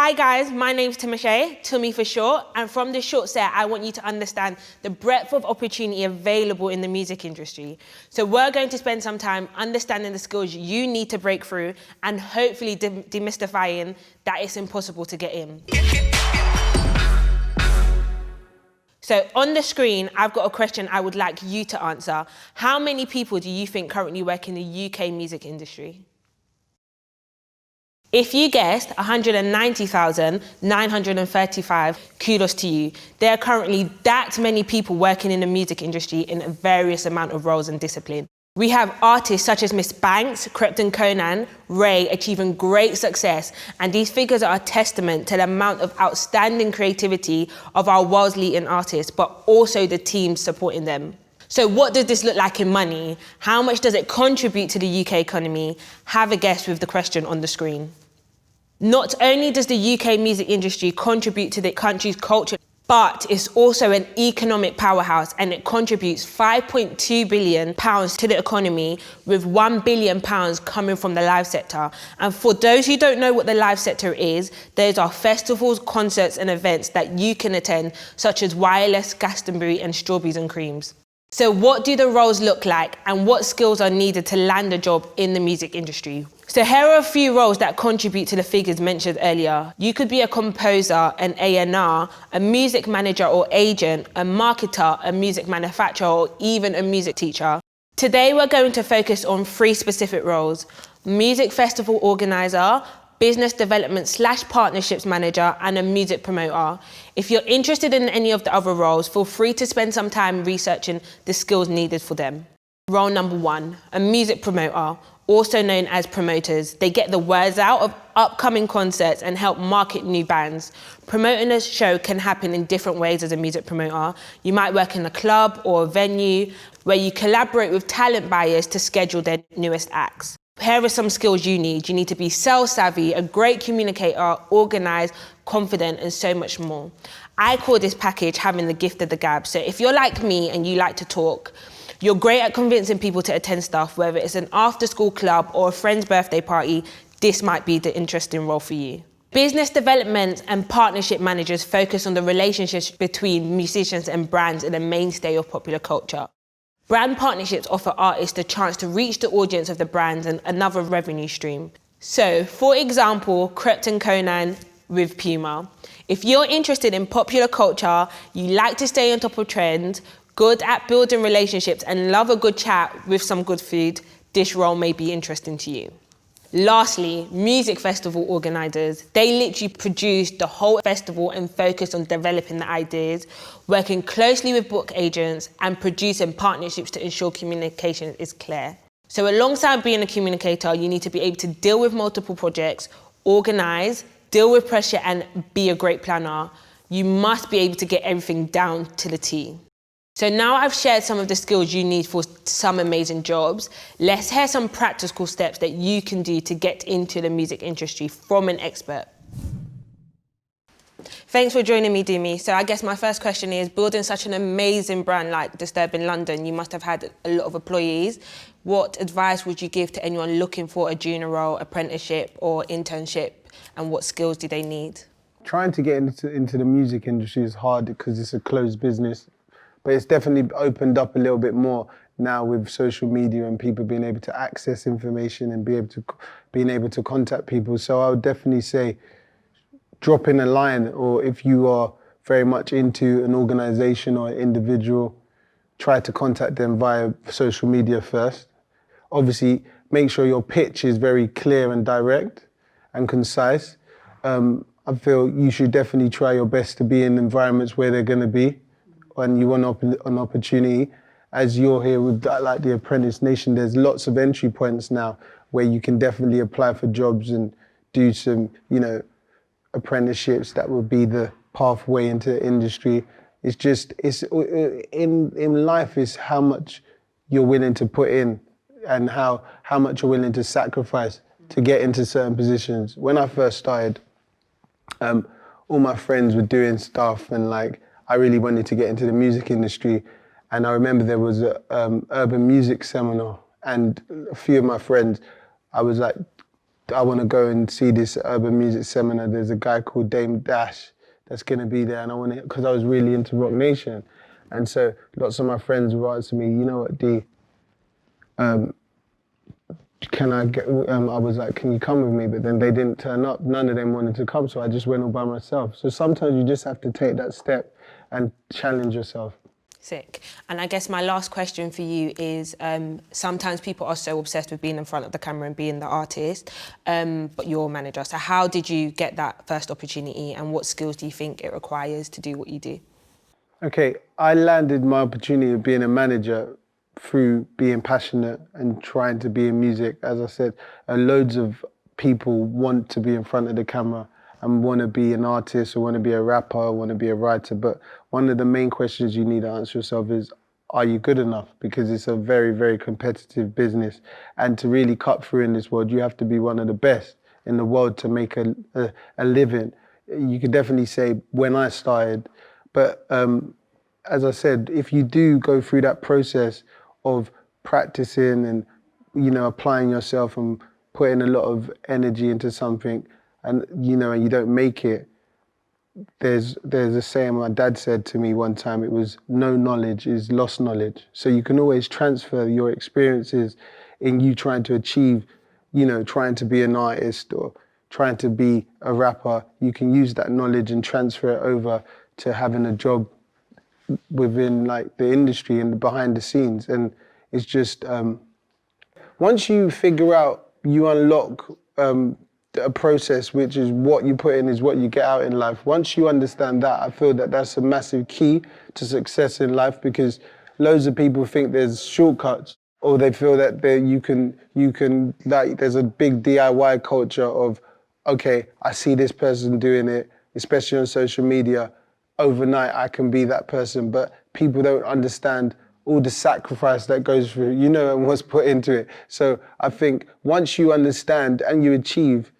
Hi guys, my name's Timothy, Tumi for short, and from this short set, I want you to understand the breadth of opportunity available in the music industry. So we're going to spend some time understanding the skills you need to break through and hopefully demystifying that it's impossible to get in. So on the screen, I've got a question I would like you to answer. How many people do you think currently work in the UK music industry? If you guessed 190,935, kudos to you. There are currently that many people working in the music industry in a various amount of roles and discipline. We have artists such as Miss Banks, Krypton Conan, RAYE achieving great success, and these figures are a testament to the amount of outstanding creativity of our world's leading artists, but also the teams supporting them. So what does this look like in money? How much does it contribute to the UK economy? Have a guess with the question on the screen. Not only does the UK music industry contribute to the country's culture, but it's also an economic powerhouse, and it contributes £5.2 billion to the economy, with £1 billion coming from the live sector. And for those who don't know what the live sector is, those are festivals, concerts and events that you can attend, such as Wireless, Glastonbury and Strawberries and Creams. So what do the roles look like, and what skills are needed to land a job in the music industry? So here are a few roles that contribute to the figures mentioned earlier. You could be a composer, an A&R, a music manager or agent, a marketer, a music manufacturer, or even a music teacher. Today we're going to focus on 3 specific roles: music festival organizer, business development / partnerships manager, and a music promoter. If you're interested in any of the other roles, feel free to spend some time researching the skills needed for them. Role number 1, a music promoter, also known as promoters. They get the words out of upcoming concerts and help market new bands. Promoting a show can happen in different ways as a music promoter. You might work in a club or a venue where you collaborate with talent buyers to schedule their newest acts. Here are some skills you need. You need to be sales savvy, a great communicator, organised, confident, and so much more. I call this package having the gift of the gab. So if you're like me and you like to talk, you're great at convincing people to attend stuff, whether it's an after-school club or a friend's birthday party, this might be the interesting role for you. Business development and partnership managers focus on the relationships between musicians and brands in a mainstay of popular culture. Brand partnerships offer artists the chance to reach the audience of the brands and another revenue stream. So, for example, Krypton Conan with Puma. If you're interested in popular culture, you like to stay on top of trends, good at building relationships and love a good chat with some good food, this role may be interesting to you. Lastly, music festival organisers. They literally produce the whole festival and focus on developing the ideas, working closely with book agents and producing partnerships to ensure communication is clear. So alongside being a communicator, you need to be able to deal with multiple projects, organise, deal with pressure and be a great planner. You must be able to get everything down to the T. So now I've shared some of the skills you need for some amazing jobs. Let's hear some practical steps that you can do to get into the music industry from an expert. Thanks for joining me, Demi. So I guess my first question is, building such an amazing brand like Disturbing London, you must have had a lot of employees. What advice would you give to anyone looking for a junior role, apprenticeship or internship, and what skills do they need? Trying to get into the music industry is hard because it's a closed business. But it's definitely opened up a little bit more now with social media and people being able to access information and being able to contact people. So I would definitely say drop in a line, or if you are very much into an organisation or an individual, try to contact them via social media first. Obviously, make sure your pitch is very clear and direct and concise. I feel you should definitely try your best to be in environments where they're going to be. When you want an opportunity, as you're here with like the Apprentice Nation, there's lots of entry points now where you can definitely apply for jobs and do some, apprenticeships that will be the pathway into the industry. It's in life is how much you're willing to put in and how much you're willing to sacrifice to get into certain positions. When I first started, all my friends were doing stuff and I really wanted to get into the music industry, and I remember there was a urban music seminar, and a few of my friends, I was like I want to go and see this urban music seminar. There's a guy called Dame Dash that's going to be there, and I want to, because I was really into Rock Nation. And so lots of my friends were asking me, you know what, D, can I get, I was like, can you come with me? But then they didn't turn up. None of them wanted to come, so I just went all by myself. So sometimes you just have to take that step and challenge yourself. Sick. And I guess my last question for you is, sometimes people are so obsessed with being in front of the camera and being the artist, but you're a manager. So how did you get that first opportunity, and what skills do you think it requires to do what you do? Okay, I landed my opportunity of being a manager through being passionate and trying to be in music. As I said, loads of people want to be in front of the camera and want to be an artist or want to be a rapper or want to be a writer. But one of the main questions you need to answer yourself is, are you good enough? Because it's a very, very competitive business. And to really cut through in this world, you have to be one of the best in the world to make a living. You could definitely say when I started, but as I said, if you do go through that process of practicing and, you know, applying yourself and putting a lot of energy into something, and you know, and you don't make it, there's a saying my dad said to me one time. It was, no knowledge is lost knowledge. So you can always transfer your experiences in you trying to achieve, you know, trying to be an artist or trying to be a rapper. You can use that knowledge and transfer it over to having a job within like the industry and behind the scenes. And it's just, once you figure out, you unlock a process, which is what you put in is what you get out in life. Once you understand that, I feel that that's a massive key to success in life, because loads of people think there's shortcuts, or they feel that you can like, there's a big DIY culture of, okay, I see this person doing it, especially on social media, overnight I can be that person. But people don't understand all the sacrifice that goes through, you know, and what's put into it. So I think once you understand and you achieve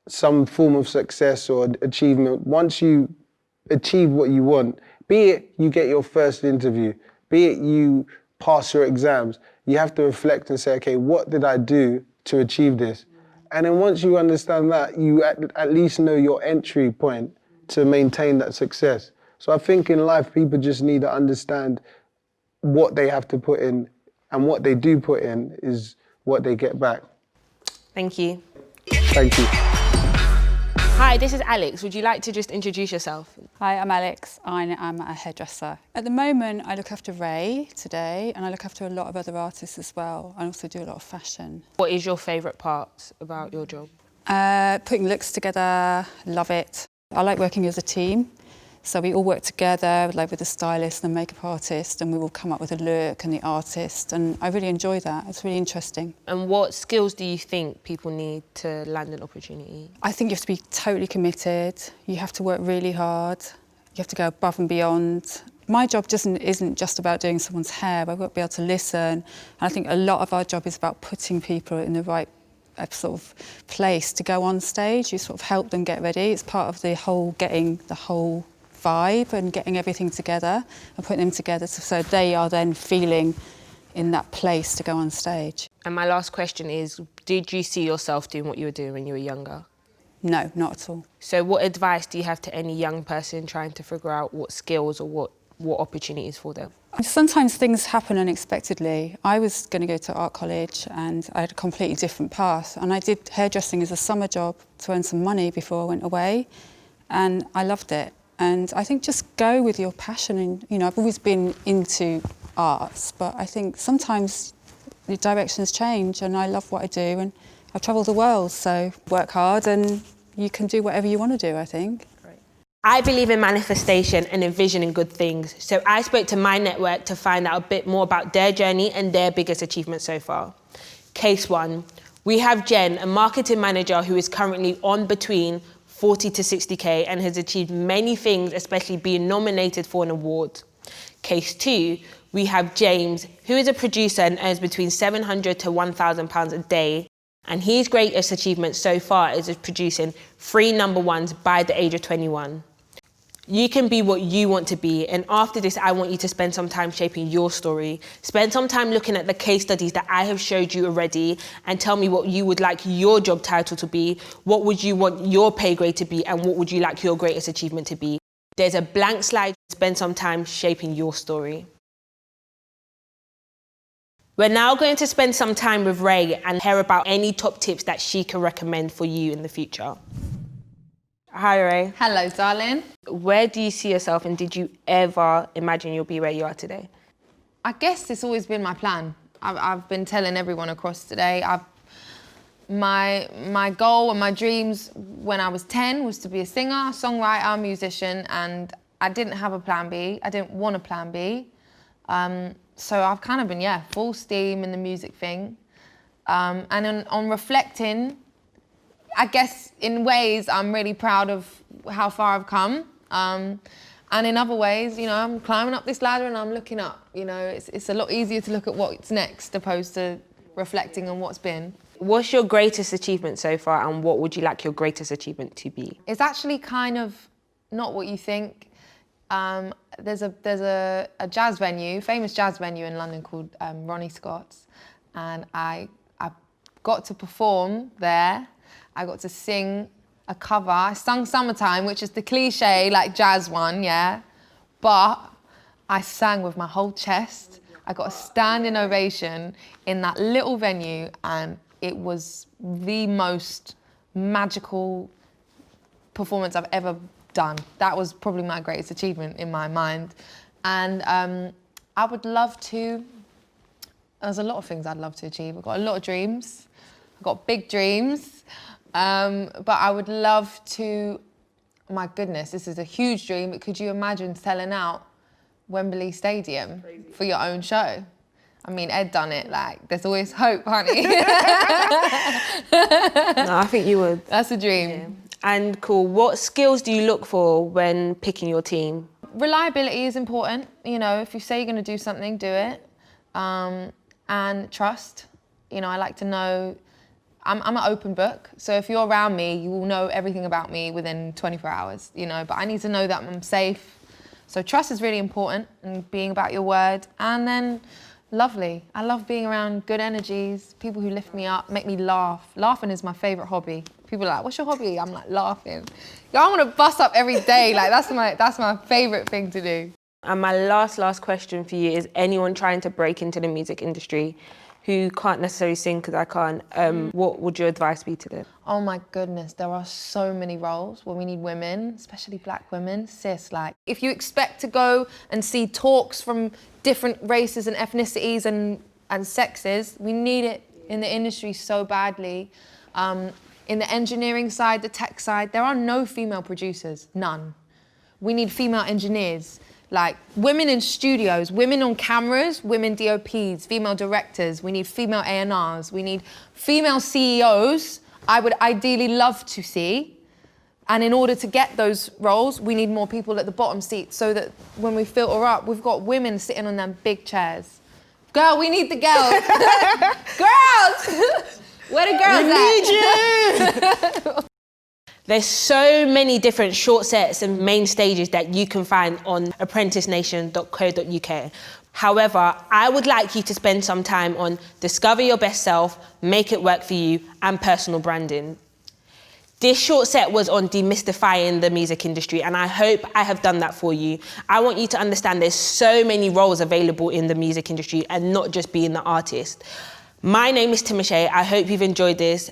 some form of success or achievement, once you achieve what you want, be it you get your first interview, be it you pass your exams, you have to reflect and say, okay, what did I do to achieve this? And then once you understand that, you at least know your entry point to maintain that success. So I think in life, people just need to understand what they have to put in, and what they do put in is what they get back. Thank you. Thank you. Hi, this is Alex. Would you like to just introduce yourself? Hi, I'm Alex. I am a hairdresser. At the moment, I look after RAYE today, and I look after a lot of other artists as well. I also do a lot of fashion. What is your favourite part about your job? Putting looks together, love it. I like working as a team. So we all work together, like with the stylist and the makeup artist, and we will come up with a look, and the artist, and I really enjoy that. It's really interesting. And what skills do you think people need to land an opportunity? I think you have to be totally committed. You have to work really hard. You have to go above and beyond. My job isn't just about doing someone's hair. I've got to be able to listen. And I think a lot of our job is about putting people in the right sort of place to go on stage. You sort of help them get ready. It's part of the whole getting the whole vibe and getting everything together and putting them together so they are then feeling in that place to go on stage. And my last question is, did you see yourself doing what you were doing when you were younger? No, not at all. So what advice do you have to any young person trying to figure out what skills or what opportunities for them? Sometimes things happen unexpectedly. I was going to go to art college and I had a completely different path, and I did hairdressing as a summer job to earn some money before I went away, and I loved it. And I think just go with your passion. And, you know, I've always been into arts, but I think sometimes the directions change, and I love what I do, and I've travelled the world, so work hard and you can do whatever you want to do, I think. I believe in manifestation and envisioning good things. So I spoke to my network to find out a bit more about their journey and their biggest achievements so far. Case one, we have Jen, a marketing manager who is currently on between 40 to 60K and has achieved many things, especially being nominated for an award. Case two, we have James, who is a producer and earns between £700 to £1,000 a day. And his greatest achievement so far is producing 3 number ones by the age of 21. You can be what you want to be. And after this, I want you to spend some time shaping your story. Spend some time looking at the case studies that I have showed you already and tell me what you would like your job title to be, what would you want your pay grade to be, and what would you like your greatest achievement to be. There's a blank slide. Spend some time shaping your story. We're now going to spend some time with RAYE and hear about any top tips that she can recommend for you in the future. Hi, RAYE. Hello, darling. Where do you see yourself, and did you ever imagine you'll be where you are today? I guess it's always been my plan. I've been telling everyone across today, my goal and my dreams when I was 10 was to be a singer, songwriter, musician, and I didn't have a plan B. I didn't want a plan B. So I've kind of been, full steam in the music thing. And on reflecting, I guess in ways I'm really proud of how far I've come. And in other ways, I'm climbing up this ladder and I'm looking up. It's a lot easier to look at what's next opposed to reflecting on what's been. What's your greatest achievement so far, and what would you like your greatest achievement to be? It's actually kind of not what you think. There's a jazz venue, famous jazz venue in London called Ronnie Scott's, and I got to perform there. I got to sing a cover. I sung Summertime, which is the cliche, like jazz one, but I sang with my whole chest. I got a standing ovation in that little venue, and it was the most magical performance I've ever done. That was probably my greatest achievement in my mind. And I would love to, there's a lot of things I'd love to achieve. I've got a lot of dreams. I've got big dreams. But I would love to, my goodness, this is a huge dream, but could you imagine selling out Wembley Stadium for your own show? I mean, Ed done it, like, there's always hope, honey. No, I think you would. That's a dream. Yeah. And cool, what skills do you look for when picking your team? Reliability is important. If you say you're gonna do something, do it. And trust. I like to know, I'm an open book, so if you're around me, you will know everything about me within 24 hours, but I need to know that I'm safe. So trust is really important, and being about your word. And then lovely. I love being around good energies, people who lift me up, make me laugh. Laughing is my favorite hobby. People are like, what's your hobby? I'm like, laughing. I want to bust up every day. Like, that's my favorite thing to do. And my last question for you is, anyone trying to break into the music industry who can't necessarily sing, because I can't, what would your advice be to them? Oh my goodness, there are so many roles where we need women, especially black women. Sis, like, if you expect to go and see talks from different races and ethnicities and sexes, we need it in the industry so badly. In the engineering side, the tech side, there are no female producers, none. We need female engineers. Like, women in studios, women on cameras, women DOPs, female directors. We need female A&Rs. We need female CEOs. I would ideally love to see. And in order to get those roles, we need more people at the bottom seats so that when we filter up, we've got women sitting on them big chairs. Girl, we need the girls. Girls! Where the girls at? We need you! There's so many different short sets and main stages that you can find on apprenticenation.co.uk. However, I would like you to spend some time on Discover Your Best Self, Make It Work For You, and Personal Branding. This short set was on demystifying the music industry, and I hope I have done that for you. I want you to understand there's so many roles available in the music industry and not just being the artist. My name is Timoshay. I hope you've enjoyed this.